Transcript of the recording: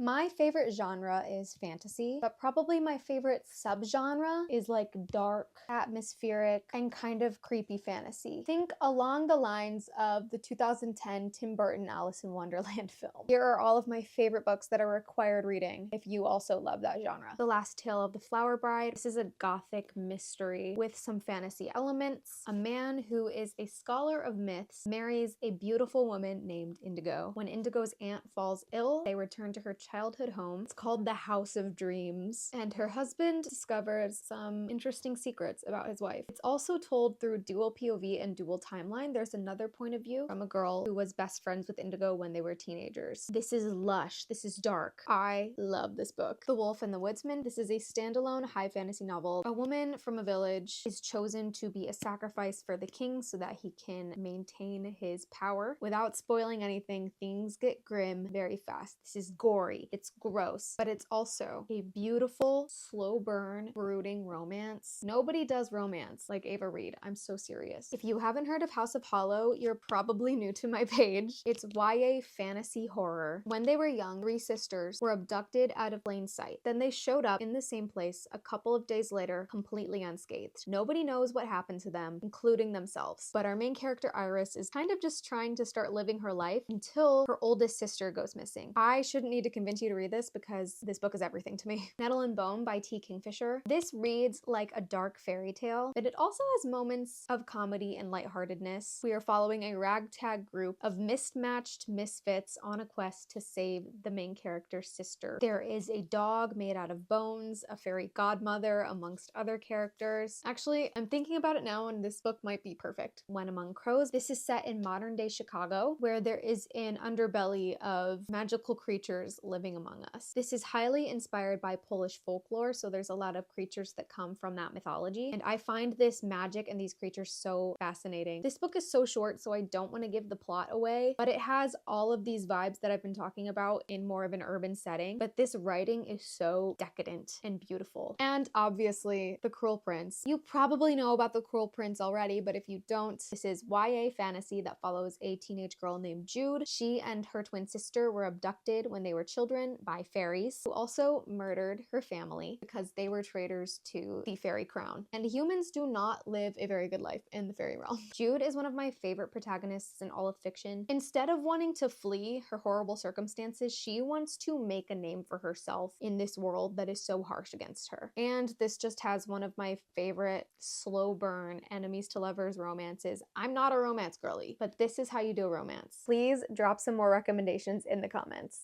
My favorite genre is fantasy, but probably my favorite subgenre is like dark, atmospheric, and kind of creepy fantasy. Think along the lines of the 2010 Tim Burton Alice in Wonderland film. Here are all of my favorite books that are required reading if you also love that genre. The Last Tale of the Flower Bride. This is a gothic mystery with some fantasy elements. A man who is a scholar of myths marries a beautiful woman named Indigo. When Indigo's aunt falls ill, they return to her childhood home. It's called the House of Dreams, and her husband discovers some interesting secrets about his wife. It's also told through dual POV and dual timeline. There's another point of view from a girl who was best friends with Indigo when they were teenagers. This is lush. This is dark. I love this book. The Wolf and the Woodsman. This is a standalone high fantasy novel. A woman from a village is chosen to be a sacrifice for the king so that he can maintain his power. Without spoiling anything, things get grim very fast. This is gory. It's gross, but it's also a beautiful, slow burn, brooding romance. Nobody does romance like Ava Reed. I'm so serious. If you haven't heard of House of Hollow, you're probably new to my page. It's YA fantasy horror. When they were young, three sisters were abducted out of plain sight. Then they showed up in the same place a couple of days later, completely unscathed. Nobody knows what happened to them, including themselves. But our main character Iris is kind of just trying to start living her life until her oldest sister goes missing. I shouldn't need to convince you to read this because this book is everything to me. Nettle and Bone by T. Kingfisher. This reads like a dark fairy tale, but it also has moments of comedy and lightheartedness. We are following a ragtag group of mismatched misfits on a quest to save the main character's sister. There is a dog made out of bones, a fairy godmother, amongst other characters. Actually, I'm thinking about it now and this book might be perfect. When Among Crows. This is set in modern day Chicago where there is an underbelly of magical creatures living among us. This is highly inspired by Polish folklore, so there's a lot of creatures that come from that mythology, and I find this magic and these creatures so fascinating. This book is so short, so I don't want to give the plot away, but it has all of these vibes that I've been talking about in more of an urban setting, but this writing is so decadent and beautiful. And obviously, The Cruel Prince. You probably know about The Cruel Prince already, but if you don't, this is YA fantasy that follows a teenage girl named Jude. She and her twin sister were abducted when they were children by fairies, who also murdered her family because they were traitors to the fairy crown. And humans do not live a very good life in the fairy realm. Jude is one of my favorite protagonists in all of fiction. Instead of wanting to flee her horrible circumstances, she wants to make a name for herself in this world that is so harsh against her. And this just has one of my favorite slow burn enemies to lovers romances. I'm not a romance girly, but this is how you do a romance. Please drop some more recommendations in the comments.